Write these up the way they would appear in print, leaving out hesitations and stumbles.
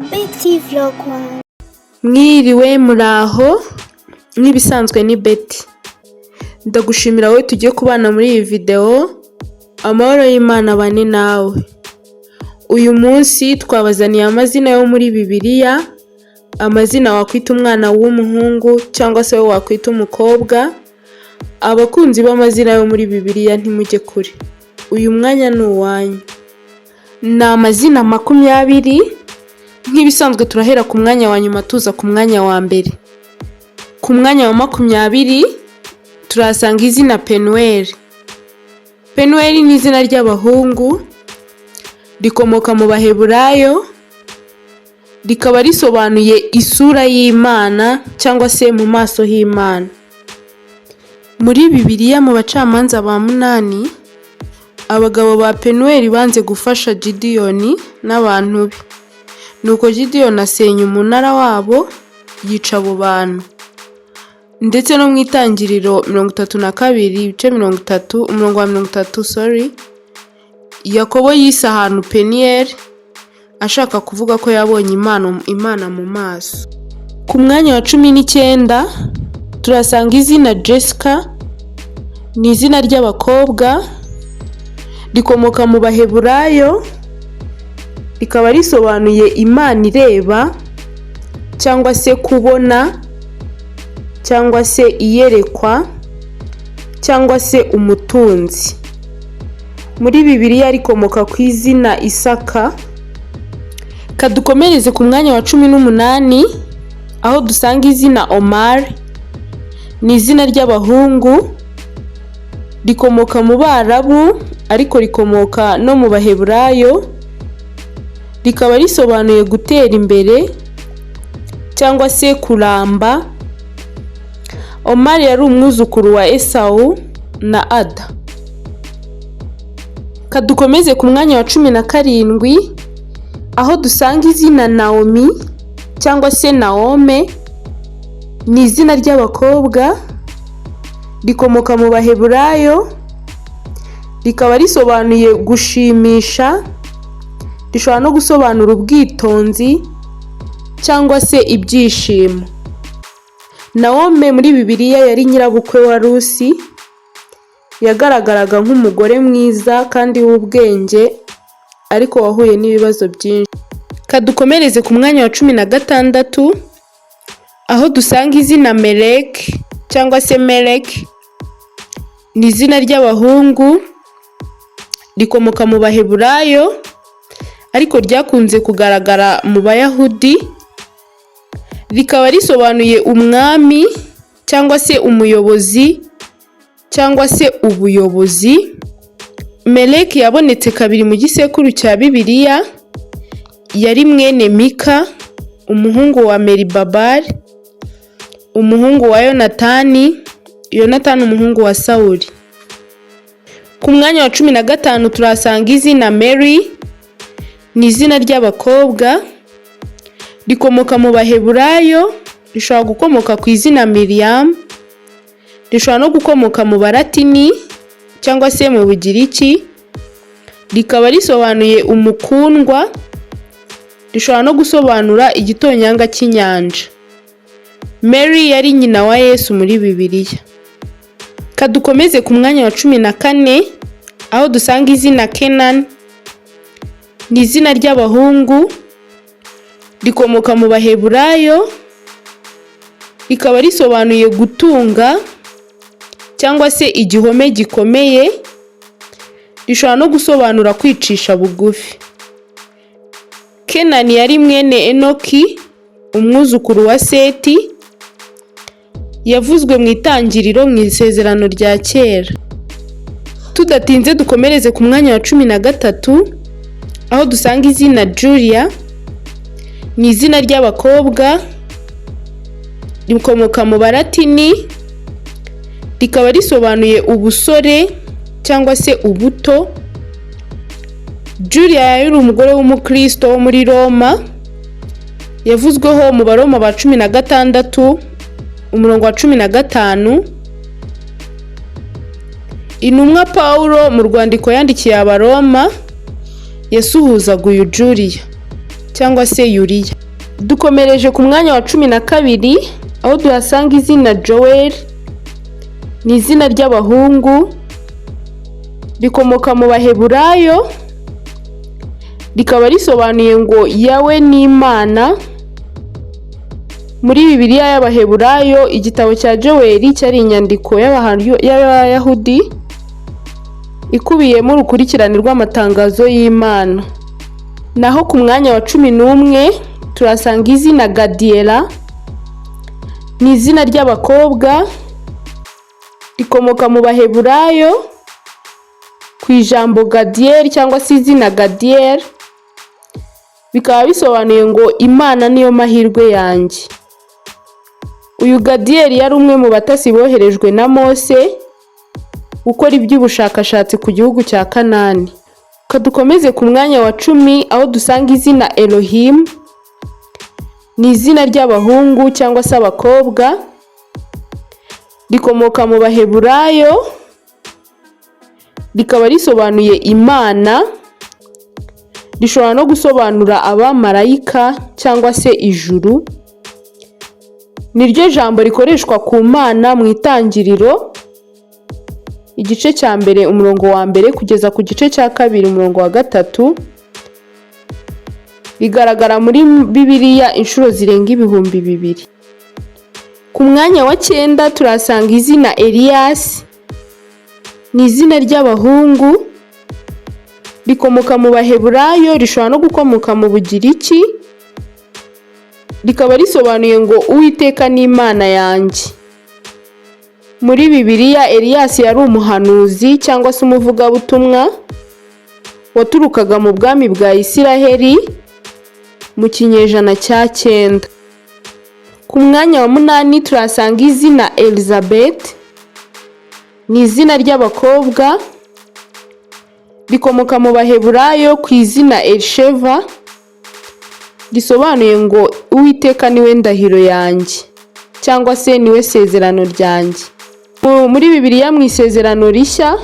Betty Vlog 1. Mwiriwe muraho nk'ibisanzwe ni Betty. Ndagushimira wowe tugiye kubana muri iyi video. Amahoro y'Imana bane nawe. Uyu munsi twabazaniye amazina yo muri Bibiliya, amazina wakwita umwana w'umuhungu cyangwa se wakwita umukobwa. Abakunzi b'amazina yo muri Bibiliya ntimujye kure. Uyu mwanya ni uwanyu. Ni amazina 20. Nk'ibisanzwe turahera ku mwanya wa nyuma tuza ku mwanya wa mbere. Ku mwanya wa 20 turasanga izina Penueli. Penueli ni izina ry'abahungu, rikomoka mu Baheburayo, rikaba risobanuye isura y'Imana cyangwa se mu maso h'Imana. Muri Bibiliya mu bacamanza ba 8, abagabo ba Penueli banze gufasha Gideyoni n'abantu be. Nuko Gideyoni asenya umunara wabo, yica abo bantu. Ndetse no mu Itangiriro 32:30, Yakobo yise ahantu Peniel, ashaka kuvuga ko yabonye Imana mu maso. Ku mwanya wa 19 turasanga izina Jessica. Ni izina ry'abakobwa, rikomoka mu Baheburayo, rikaba risobanuye Imana ireba cyangwa se kubona cyangwa se iyerekwa cyangwa se umutunzi. Muri Bibiliya rikomoka ku izina Isaka. Kadukomereze ku mwanya wa 18 aho dusanga izina Omar. Ni izina ry'abahungu, rikomoka mu Barabu ariko rikomoka no mu Baheburayo, rikaba risobanuye gutera imbere cyangwa se kuramba. Omar yari umwuzukuru wa Esau na Ada. Kadukomeze ku mwanya wa 17 aho dusanga izina Naomi cyangwa se Naome. Ni izina ry'abakobwa, rikomoka mu Baheburayo, rikaba risobanuye gushimisha, rishobora no gusobanura ubwitonzi cyangwa se ibyishimo. Naome muri Bibiliya yari nyirabukwe wa Rusi, yagaragaraga nk'umugore mwiza kandi w'ubwenge ariko wahuye n'ibibazo byinshi. Kadukomereze ku mwanya wa 16 aho dusanga izina Melek cyangwa se Melek. Ni izina ry'abahungu, rikomoka mu Baheburayo ariko ryakunze kugaragara mu Bayahudi, rikaba risobanuye umwami cyangwa se umuyobozi cyangwa se ubuyobozi. Melek yabonetse kabiri mu gisekuru cya Bibiliya. Yari mwene Mika, umuhungu wa Meribabari, umuhungu wa Yonatani umuhungu wa Sawuli. Ku mwanya wa 15 turasanga izina Mary. Ni izina ry'abakobwa, rikomoka mu Baheburayo, rishobora gukomoka ku izina Miriam, rishobora no gukomoka mu Baratini cyangwa se mu Bugiriki, rikaba risobanuye umukundwa, rishobora no gusobanura igitonyanga cy'inyanja. Mary yari nyina wa Yesu muri Bibiliya. Kadukomeze ku mwanya wa 14 aho dusanga izina Kenan. Ni izina ry'abahungu, rikomoka mu Baheburayo, rikaba risobanuye gutunga cyangwa se igihome gikomeye, rishobora no gusobanura kwicisha bugufi. Kenan yari mwene Enoki, umwuzukuru wa Seti, yavuzwe mu Itangiriro mu Isezerano rya kera. Tudatinze dukomereze ku mwanya wa 13 aho dusanga izina Julia. Ni izina ry'abakobwa, rikomoka mu Baratini, rikaba risobanuye ubusore cyangwa se ubuto. Julia yari umugore w'umukristo wo muri Roma, yavuzweho mu Baroma ba 16 umurongo wa 15. Intumwa Pawulo mu rwandiko yandikiye Abaroma yasuhuzaga uyu Julia cyangwa se Yuriya. Dukomereje ku mwanya wa 12 aho tuhasanga izina Joel. Ni izina ry'abahungu rikomoka mu Baheburayo, rikaba risobanuye ngo Yawe ni Imana. Muri Bibiliya y'Abaheburayo igitabo cya Joel cyari inyandiko y'Abayahudi ikubiyemo urukurikirane rw'amatangazo y'Imana. Naho ku mwanya wa 11 turasanga izina Gadiela. Ni izina ry'abakobwa rikomoka mu Baheburayo ku ijambo Gadiel cyangwa se izina Gadiel, bikaba bisobanuye ngo Imana niyo mahirwe yanjye. Uyu Gadiel yari umwe mu batasi boherejwe na Mose gukora iby'ubushakashatsi ku gihugu cya Kanani. Kadukomeze ku mwanya wa 10 aho dusanga izina Elohim. Ni izina ry'abahungu cyangwa se abakobwa rikomoka mu Baheburayo, rikaba risobanuye Imana. Rishobora no gusobanura abamarayika cyangwa se ijuru. Niryo jambo rikoreshwa ku Mana mu Itangiriro igice cya mbere umurongo wa mbere kugeza ku gice cya kabiri umurongo wa 3. Rigaragara muri Bibiliya inshuro zirenga 2,000. Ku mwanya wa 9 turasanga izina Elias. Ni izina ry'abahungu rikomoka mu Baheburayo, rishobora no gukomoka mu Bugiriki, rikaba risobanuye ngo Uwiteka ni Imana yanjye. Muri Bibiliya Elias yari umuhanuzi cyangwa se umuvugabutumwa waturukaga mu bwami bwa Isiraheli mu kinyejana cya 9. Ku mwanya wa 8 turasanga izina Elizabeth. Ni izina ry'abakobwa rikomoka mu Baheburayo ku izina Elisheva, risobanuye ngo Uwiteka niwe ndahiro yanjye cyangwa se niwe sezerano ryanjye. Muri Bibiliya mu Isezerano Rishya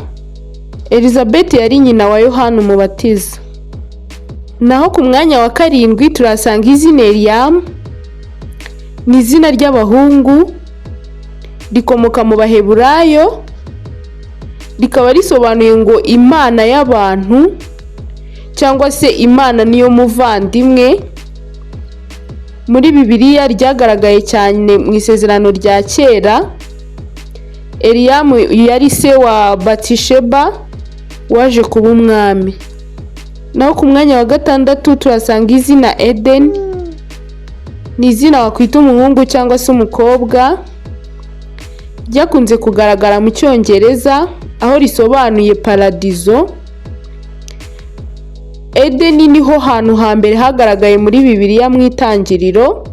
Elizabeth yari nyina wa Yohana Umubatiza. Naho ku mwanya wa 7 turasanga izina Eliam. Ni izina ry'abahungu rikomoka mu Baheburayo, rikaba risobanuye ngo Imana y'abantu cyangwa se Imana niyo muvandimwe. Muri Bibiliya ryagaragaye cyane mu Isezerano rya kera. Eliam yari se wa Batisheba waje kuba umwami. Naho ku mwanya wa 6 turasanga izina Eden. Ni izina wakwita umuhungu cyangwa se umukobwa, ryakunze kugaragara mu Cyongereza aho risobanuye paradizo. Eden niho hantu hambere hagaragaye muri Bibiliya mu Itangiriro.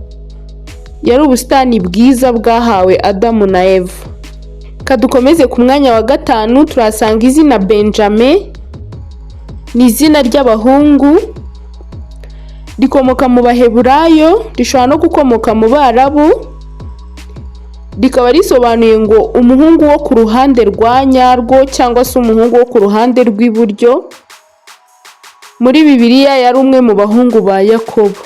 Yari ubusitani bwiza bwahawe Adamu na Eva. Kadukomeze ku mwanya wa 5 turasanga izina Benjamin. Ni izina ry'abahungu rikomoka mu Baheburayo, rishobora no gukomoka mu Barabu, rikaba risobanuye ngo umuhungu wo ku ruhande rwa nyarwo cyangwa se umuhungu wo ku ruhande rw'iburyo. Muri Bibiliya yari umwe mu bahungu ba Yakobo.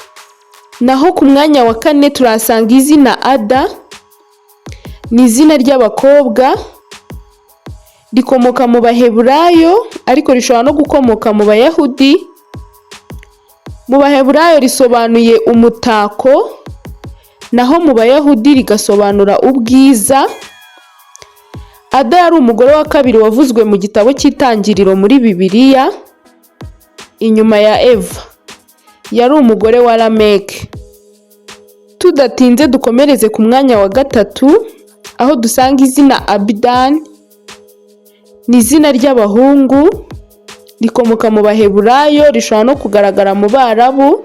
Naho ku mwanya wa 4 turasanga izina Ada. Ni izina ry'abakobwa rikomoka mu Baheburayo ariko rishobora no gukomoka mu Bayahudi. Mu Baheburayo risobanuye umutako, naho mu Bayahudi rigasobanura ubwiza. Ada yari umugore wa kabiri wavuzwe mu gitabo cy'Itangiriro muri Bibiliya inyuma ya Eva. Yari umugore wa Lameki. Tudatinze dukomereze ku mwanya wa 3 aho dusanga izina Abidan. Ni izina ry'abahungu rikomoka mu Baheburayo, rishobora no kugaragara mu Barabu,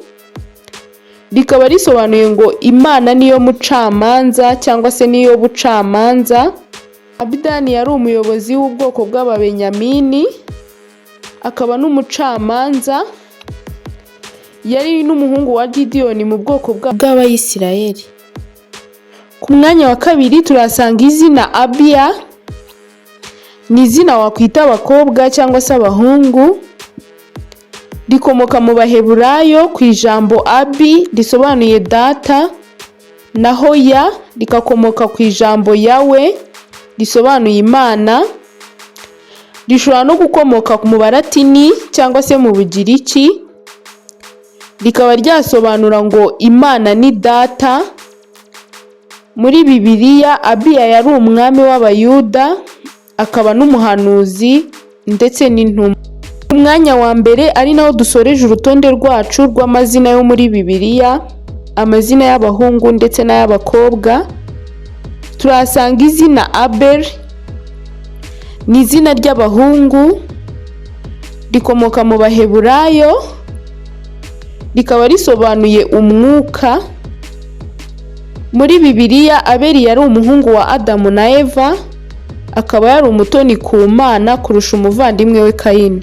rikaba risobanuye ngo Imana niyo mucamanza cyangwa se niyo bucamanza. Abidan yari umuyobozi w'ubwoko bw'Ababenyamini, akaba n'umucamanza. Yari n'umuhungu wa Gideyoni mu bwoko bw'Abayisiraheli. Ku mwanya wa 2 turasanga izina Abiya. Ni izina wakwita abakobwa cyangwa se abahungu, rikomoka mu Baheburayo ku ijambo abi risobanuye data, naho ya rikakomoka ku ijambo yawe risobanuye Imana. Rishobora no gukomoka mu Balatini cyangwa se mu Bugiriki, rikaba ryasobanura ngo Imana ni data. Muri Bibiliya Abiya yari umwami w'Abayuda, akaba n'umuhanuzi ndetse n'intumwa. Umwanya wa mbere ari naho dusoreje urutonde rwacu rw'amazina yo muri Bibiliya, amazina y'abahungu ndetse n'ay'abakobwa. Turahasanga izina Abel, ni izina ry'abahungu, rikomoka mu Baheburayo, rikaba risobanuye umwuka. Muri Bibiliya Abeli yari umuhungu wa Adamu na Eva, akaba yari umutoni ku Mana kurusha umuvandimwe we Kayini.